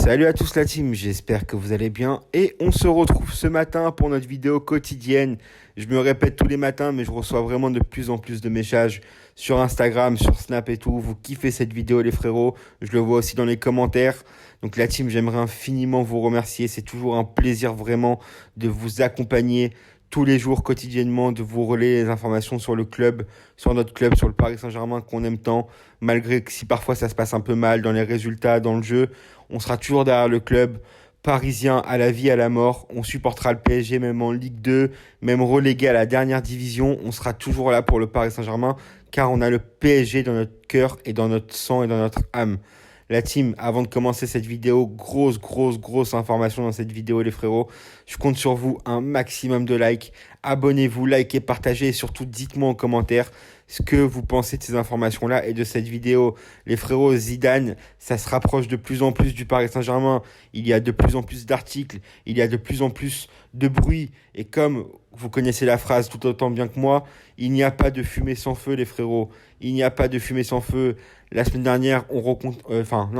Salut à tous la team, j'espère que vous allez bien et on se retrouve ce matin pour notre vidéo quotidienne. Je me répète tous les matins mais je reçois vraiment de plus en plus de messages sur Instagram, sur Snap et tout. Vous kiffez cette vidéo les frérots, je le vois aussi dans les commentaires. Donc la team, j'aimerais infiniment vous remercier, c'est toujours un plaisir vraiment de vous accompagner tous les jours quotidiennement, de vous relayer les informations sur le club, sur notre club, sur le Paris Saint-Germain qu'on aime tant, malgré que si parfois ça se passe un peu mal dans les résultats, dans le jeu, on sera toujours derrière le club parisien à la vie, à la mort. On supportera le PSG même en Ligue 2, même relégué à la dernière division. On sera toujours là pour le Paris Saint-Germain car on a le PSG dans notre cœur et dans notre sang et dans notre âme. La team, avant de commencer cette vidéo, grosse information dans cette vidéo les frérots. Je compte sur vous, un maximum de likes. Abonnez-vous, likez, partagez et surtout dites-moi en commentaire ce que vous pensez de ces informations-là et de cette vidéo. Les frérots, Zidane, ça se rapproche de plus en plus du Paris Saint-Germain. Il y a de plus en plus d'articles, il y a de plus en plus de bruit. Et comme vous connaissez la phrase tout autant bien que moi, il n'y a pas de fumée sans feu les frérots. Il n'y a pas de fumée sans feu. La semaine dernière,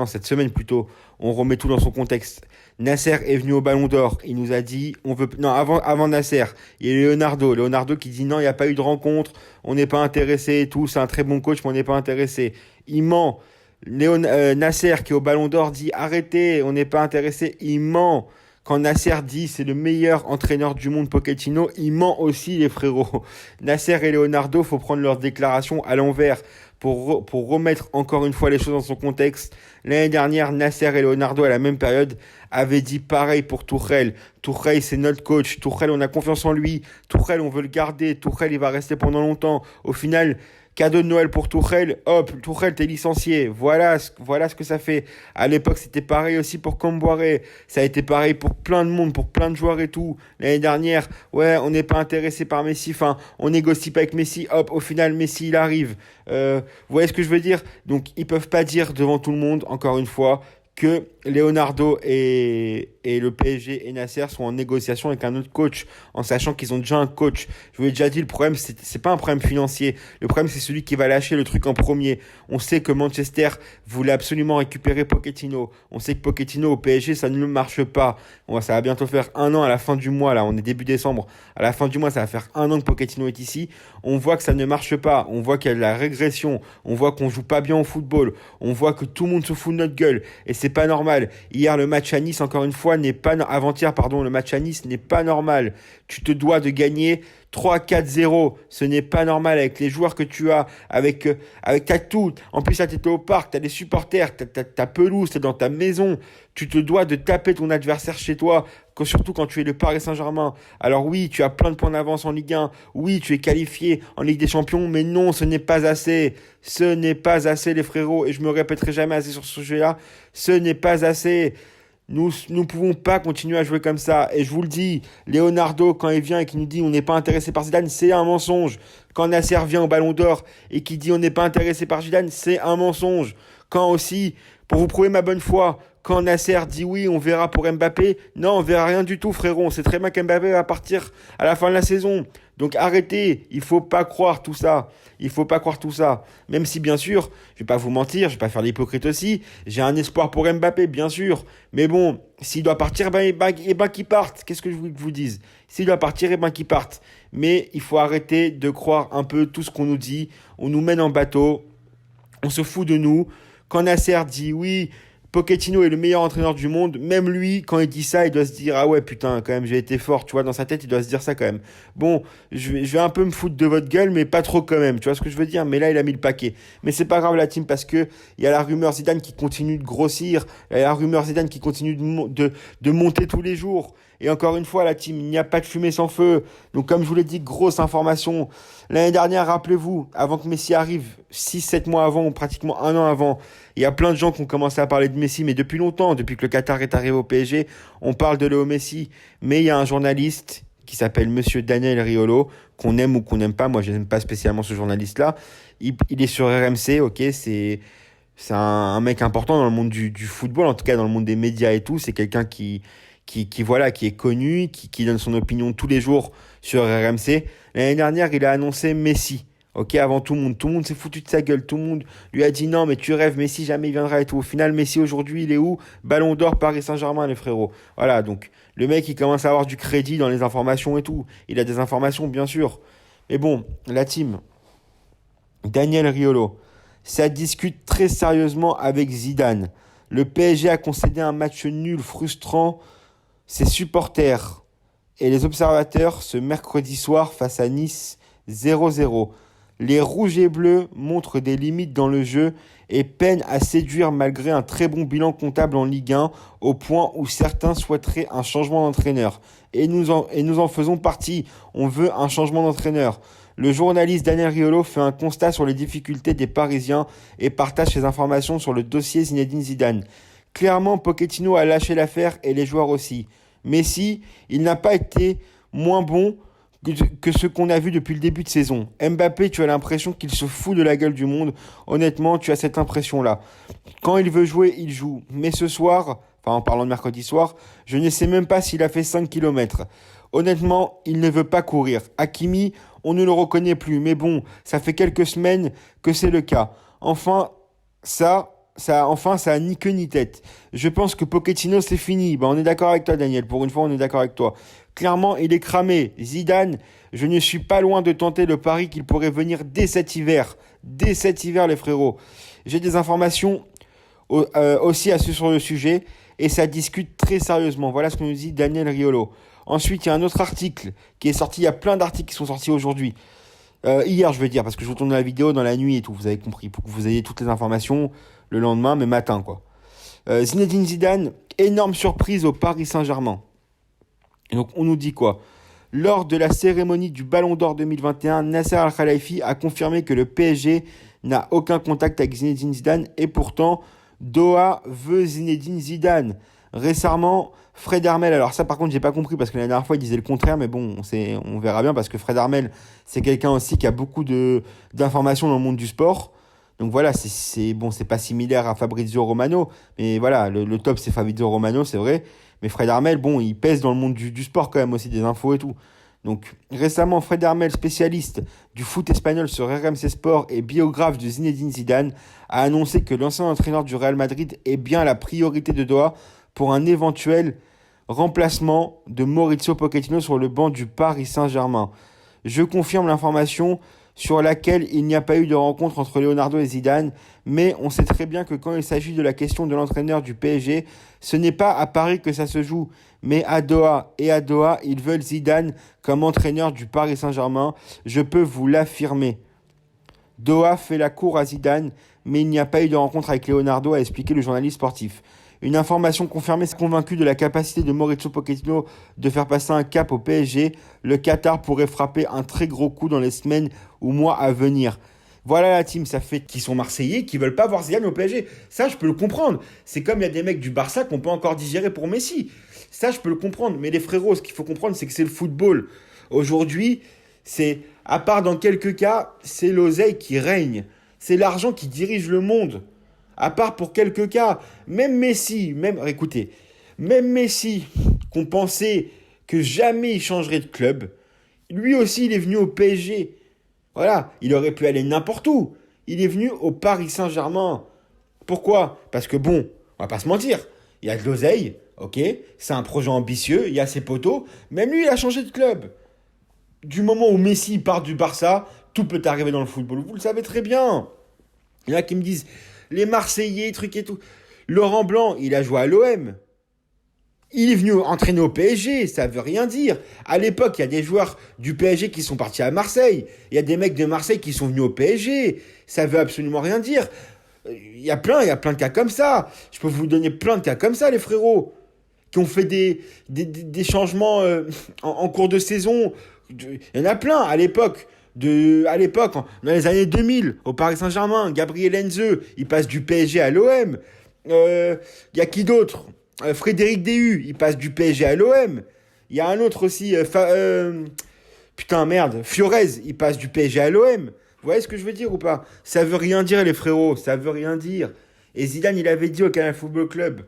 cette semaine plutôt, on remet tout dans son contexte. Nasser est venu au Ballon d'Or. Il nous a dit, avant Nasser, il y a Leonardo qui dit non, il n'y a pas eu de rencontre, on n'est pas intéressé et tout. C'est un très bon coach, mais on n'est pas intéressé. Il ment. Nasser qui est au Ballon d'Or dit arrêtez, on n'est pas intéressé. Il ment. Quand Nasser dit c'est le meilleur entraîneur du monde, Pochettino, il ment aussi les frérots. Nasser et Leonardo, faut prendre leurs déclarations à l'envers pour remettre encore une fois les choses dans son contexte. L'année dernière, Nasser et Leonardo à la même période avaient dit pareil pour Tuchel. Tuchel, c'est notre coach. Tuchel, on a confiance en lui. Tuchel, on veut le garder. Tuchel, il va rester pendant longtemps. Au final, cadeau de Noël pour Tuchel, hop, Tuchel, t'es licencié. Voilà ce que ça fait. À l'époque, c'était pareil aussi pour Comboiré. Ça a été pareil pour plein de monde, pour plein de joueurs et tout. L'année dernière, ouais, on n'est pas intéressé par Messi. Enfin, on négocie pas avec Messi. Hop, au final, Messi, il arrive. Vous voyez ce que je veux dire? Donc, ils peuvent pas dire devant tout le monde, encore une fois, que Leonardo et le PSG et Nasser sont en négociation avec un autre coach, en sachant qu'ils ont déjà un coach. Je vous l'ai déjà dit, le problème, c'est pas un problème financier. Le problème, c'est celui qui va lâcher le truc en premier. On sait que Manchester voulait absolument récupérer Pochettino. On sait que Pochettino au PSG, ça ne marche pas. Ça va bientôt faire 1 an à la fin du mois, là, on est début décembre. À la fin du mois, ça va faire 1 an que Pochettino est ici. On voit que ça ne marche pas. On voit qu'il y a de la régression. On voit qu'on joue pas bien au football. On voit que tout le monde se fout de notre gueule. Et c'est pas normal. Hier, le match à Nice, encore une fois, avant-hier, le match à Nice n'est pas normal. Tu te dois de gagner 3-4-0. Ce n'est pas normal avec les joueurs que tu as, avec ta tout. En plus, là, t'étais au parc, t'as des supporters, t'as ta pelouse, t'es dans ta maison. Tu te dois de taper ton adversaire chez toi, surtout quand tu es le Paris Saint-Germain. Alors oui, tu as plein de points d'avance en Ligue 1. Oui, tu es qualifié en Ligue des Champions, mais non, ce n'est pas assez. Ce n'est pas assez, les frérots, et je me répéterai jamais assez sur ce sujet-là. Ce n'est pas assez. Nous ne pouvons pas continuer à jouer comme ça. Et je vous le dis, Leonardo, quand il vient et qu'il nous dit on n'est pas intéressé par Zidane, c'est un mensonge. Quand Nasser vient au Ballon d'Or et qu'il dit on n'est pas intéressé par Zidane, c'est un mensonge. Quand aussi, pour vous prouver ma bonne foi, quand Nasser dit oui, on verra pour Mbappé, non, on verra rien du tout, frérot. On sait très bien qu'Mbappé va partir à la fin de la saison. Donc arrêtez, il faut pas croire tout ça. Il faut pas croire tout ça. Même si, bien sûr, je vais pas vous mentir, je vais pas faire l'hypocrite aussi. J'ai un espoir pour Mbappé, bien sûr. Mais bon, s'il doit partir, qu'il parte. Qu'est-ce que je vous dise? S'il doit partir, qu'il parte. Mais il faut arrêter de croire un peu tout ce qu'on nous dit. On nous mène en bateau. On se fout de nous. Quand Nasser dit oui, Pochettino est le meilleur entraîneur du monde, même lui, quand il dit ça, il doit se dire « Ah ouais, putain, quand même, j'ai été fort. » Tu vois, dans sa tête, il doit se dire ça quand même. Bon, je vais un peu me foutre de votre gueule, mais pas trop quand même. Tu vois ce que je veux dire? Mais là, il a mis le paquet. Mais c'est pas grave, la team, parce que il y a la rumeur Zidane qui continue de grossir. Il y a la rumeur Zidane qui continue de monter tous les jours. Et encore une fois, la team, il n'y a pas de fumée sans feu. Donc, comme je vous l'ai dit, grosse information. L'année dernière, rappelez-vous, avant que Messi arrive, 6-7 mois avant, ou pratiquement 1 an avant, il y a plein de gens qui ont commencé à parler de Messi, mais depuis longtemps, depuis que le Qatar est arrivé au PSG, on parle de Léo Messi. Mais il y a un journaliste qui s'appelle Monsieur Daniel Riolo, qu'on aime ou qu'on n'aime pas. Moi, je n'aime pas spécialement ce journaliste-là. Il est sur RMC, ok, c'est un mec important dans le monde du football, en tout cas dans le monde des médias et tout. C'est quelqu'un qui est connu, qui donne son opinion tous les jours sur RMC. L'année dernière, il a annoncé Messi. Ok, avant tout le monde s'est foutu de sa gueule, tout le monde lui a dit non, mais tu rêves, Messi jamais il viendra et tout. Au final, Messi aujourd'hui, il est où? Ballon d'or, Paris Saint-Germain, les frérots. Voilà, donc le mec, il commence à avoir du crédit dans les informations et tout. Il a des informations, bien sûr. Mais bon, la team, Daniel Riolo, ça discute très sérieusement avec Zidane. Le PSG a concédé un match nul frustrant. Ses supporters et les observateurs ce mercredi soir face à Nice 0-0. Les rouges et bleus montrent des limites dans le jeu et peinent à séduire malgré un très bon bilan comptable en Ligue 1 au point où certains souhaiteraient un changement d'entraîneur. Et nous en faisons partie. On veut un changement d'entraîneur. Le journaliste Daniel Riolo fait un constat sur les difficultés des Parisiens et partage ses informations sur le dossier Zinedine Zidane. Clairement, Pochettino a lâché l'affaire et les joueurs aussi. Messi, il n'a pas été moins bon que ce qu'on a vu depuis le début de saison. Mbappé, tu as l'impression qu'il se fout de la gueule du monde. Honnêtement, tu as cette impression-là. Quand il veut jouer, il joue. Mais ce soir, enfin en parlant de mercredi soir, je ne sais même pas s'il a fait 5 kilomètres. Honnêtement, il ne veut pas courir. Hakimi, on ne le reconnaît plus. Mais bon, ça fait quelques semaines que c'est le cas. Enfin, ça a ni queue ni tête. Je pense que Pochettino, c'est fini. On est d'accord avec toi, Daniel. Pour une fois, on est d'accord avec toi. Clairement, il est cramé. Zidane, je ne suis pas loin de tenter le pari qu'il pourrait venir dès cet hiver. Dès cet hiver, les frérots. J'ai des informations aussi sur le sujet et ça discute très sérieusement. Voilà ce que nous dit Daniel Riolo. Ensuite, il y a un autre article qui est sorti. Il y a plein d'articles qui sont sortis aujourd'hui. Hier, je veux dire, parce que je vous tourne la vidéo dans la nuit et tout, vous avez compris, pour que vous ayez toutes les informations le lendemain, mais matin, quoi. Zinedine Zidane, énorme surprise au Paris Saint-Germain. Et donc, on nous dit quoi? Lors de la cérémonie du Ballon d'Or 2021, Nasser Al-Khelaifi a confirmé que le PSG n'a aucun contact avec Zinedine Zidane et pourtant, Doha veut Zinedine Zidane. Récemment, Fred Hermel, alors ça par contre j'ai pas compris parce que la dernière fois il disait le contraire, mais bon on verra bien parce que Fred Hermel c'est quelqu'un aussi qui a beaucoup d'informations dans le monde du sport. Donc voilà, c'est pas similaire à Fabrizio Romano, mais voilà, le top c'est Fabrizio Romano, c'est vrai. Mais Fred Hermel, bon, il pèse dans le monde du sport quand même aussi, des infos et tout. Donc récemment, Fred Hermel, spécialiste du foot espagnol sur RMC Sport et biographe de Zinedine Zidane, a annoncé que l'ancien entraîneur du Real Madrid est bien la priorité de Doha pour un éventuel remplacement de Mauricio Pochettino sur le banc du Paris Saint-Germain. Je confirme l'information sur laquelle il n'y a pas eu de rencontre entre Leonardo et Zidane, mais on sait très bien que quand il s'agit de la question de l'entraîneur du PSG, ce n'est pas à Paris que ça se joue, mais à Doha. Et à Doha, ils veulent Zidane comme entraîneur du Paris Saint-Germain, je peux vous l'affirmer. Doha fait la cour à Zidane, mais il n'y a pas eu de rencontre avec Leonardo, a expliqué le journaliste sportif. Une information confirmée, c'est convaincu de la capacité de Mauricio Pochettino de faire passer un cap au PSG. Le Qatar pourrait frapper un très gros coup dans les semaines ou mois à venir. Voilà la team, ça fait qu'ils sont Marseillais, qui veulent pas voir Zidane au PSG. Ça, je peux le comprendre. C'est comme il y a des mecs du Barça qu'on peut encore digérer pour Messi. Ça, je peux le comprendre. Mais les frérots, ce qu'il faut comprendre, c'est que c'est le football. Aujourd'hui, à part dans quelques cas, c'est l'oseille qui règne. C'est l'argent qui dirige le monde. À part pour quelques cas, même Messi, même Messi, qu'on pensait que jamais il changerait de club, lui aussi il est venu au PSG. Voilà, il aurait pu aller n'importe où. Il est venu au Paris Saint-Germain. Pourquoi? Parce que bon, on va pas se mentir, il y a de l'oseille, ok, c'est un projet ambitieux, il y a ses poteaux, même lui il a changé de club. Du moment où Messi part du Barça, tout peut arriver dans le football, vous le savez très bien. Il y en a qui me disent... Les Marseillais, trucs et tout. Laurent Blanc, il a joué à l'OM. Il est venu entraîner au PSG, ça veut rien dire. À l'époque, il y a des joueurs du PSG qui sont partis à Marseille. Il y a des mecs de Marseille qui sont venus au PSG. Ça veut absolument rien dire. Il y a plein de cas comme ça. Je peux vous donner plein de cas comme ça, les frérots. Qui ont fait des changements en cours de saison. Il y en a plein à l'époque. Dans les années 2000, au Paris Saint-Germain, Gabriel Heinze, il passe du PSG à l'OM. Il y a qui d'autre? Frédéric Déhu, il passe du PSG à l'OM. Il y a un autre aussi, Fiorez, il passe du PSG à l'OM. Vous voyez ce que je veux dire ou pas? Ça veut rien dire, les frérots, ça veut rien dire. Et Zidane, il avait dit au Canal Football Club,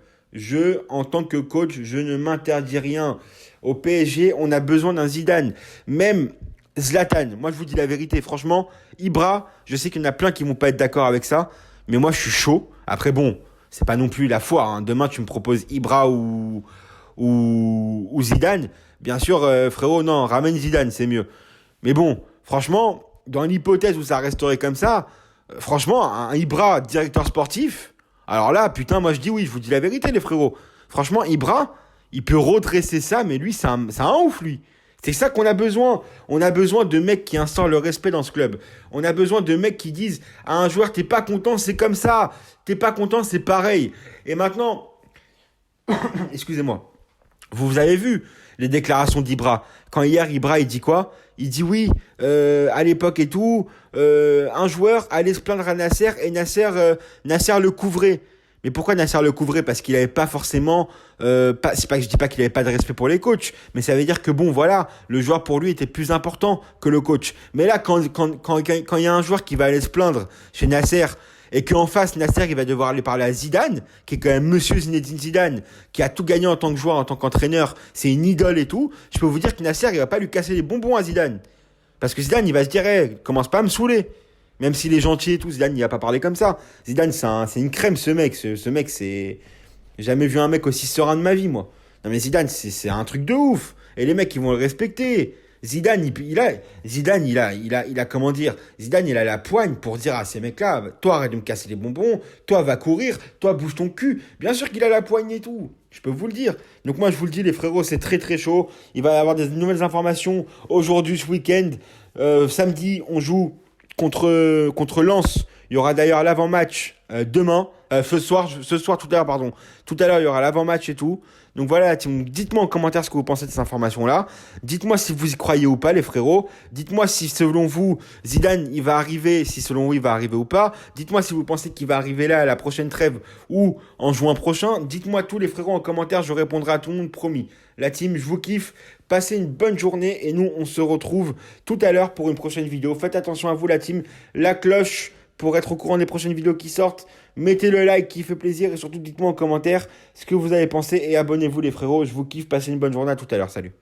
en tant que coach, je ne m'interdis rien. Au PSG, on a besoin d'un Zidane. Même Zlatan, moi je vous dis la vérité, franchement, Ibra, je sais qu'il y en a plein qui vont pas être d'accord avec ça, mais moi je suis chaud. Après bon, c'est pas non plus la foire, hein. Demain tu me proposes Ibra ou Zidane. Bien sûr, frérot, non, ramène Zidane, c'est mieux. Mais bon, franchement, dans l'hypothèse où ça resterait comme ça, franchement, un Ibra, directeur sportif, alors là, putain, moi je dis oui, je vous dis la vérité, les frérots. Franchement, Ibra, il peut redresser ça, mais lui, c'est un ouf, lui. C'est ça qu'on a besoin. On a besoin de mecs qui instaurent le respect dans ce club. On a besoin de mecs qui disent à un joueur, t'es pas content, c'est comme ça. T'es pas content, c'est pareil. Et maintenant, excusez-moi. Vous avez vu les déclarations d'Ibra. Quand hier, Ibra, il dit quoi? Il dit oui, à l'époque et tout, un joueur allait se plaindre à Nasser et Nasser le couvrait. Mais pourquoi Nasser le couvrait? Parce qu'il n'avait pas forcément... c'est pas que je dis pas qu'il n'avait pas de respect pour les coachs, mais ça veut dire que bon, voilà, le joueur pour lui était plus important que le coach. Mais là, quand il y a un joueur qui va aller se plaindre chez Nasser et qu'en face, Nasser, il va devoir aller parler à Zidane, qui est quand même monsieur Zinedine Zidane, qui a tout gagné en tant que joueur, en tant qu'entraîneur, c'est une idole et tout, je peux vous dire que Nasser, il va pas lui casser les bonbons à Zidane. Parce que Zidane, il va se dire, hey, commence pas à me saouler. Même s'il est gentil et tout, Zidane, il va pas parler comme ça. Zidane, c'est une crème, ce mec. Ce mec, c'est... J'ai jamais vu un mec aussi serein de ma vie, moi. Non, mais Zidane, c'est un truc de ouf. Et les mecs, ils vont le respecter. Zidane, comment dire, Zidane, il a la poigne pour dire à ces mecs-là, toi, arrête de me casser les bonbons, toi, va courir, toi, bouge ton cul. Bien sûr qu'il a la poigne et tout. Je peux vous le dire. Donc moi, je vous le dis, les frérots, c'est très, très chaud. Il va y avoir des nouvelles informations aujourd'hui, ce week-end. Samedi, on joue contre Lens. Il y aura d'ailleurs l'avant-match demain, ce soir, tout à l'heure, pardon. Tout à l'heure, il y aura l'avant-match et tout. Donc voilà, dites-moi en commentaire ce que vous pensez de ces informations-là. Dites-moi si vous y croyez ou pas, les frérots. Dites-moi si selon vous, Zidane, il va arriver, si selon vous, il va arriver ou pas. Dites-moi si vous pensez qu'il va arriver là à la prochaine trêve ou en juin prochain. Dites-moi tous les frérots en commentaire, je répondrai à tout le monde, promis. La team, je vous kiffe. Passez une bonne journée et nous, on se retrouve tout à l'heure pour une prochaine vidéo. Faites attention à vous, la team. La cloche pour être au courant des prochaines vidéos qui sortent. Mettez le like qui fait plaisir et surtout dites-moi en commentaire ce que vous avez pensé et abonnez-vous les frérots. Je vous kiffe, passez une bonne journée, à tout à l'heure, salut.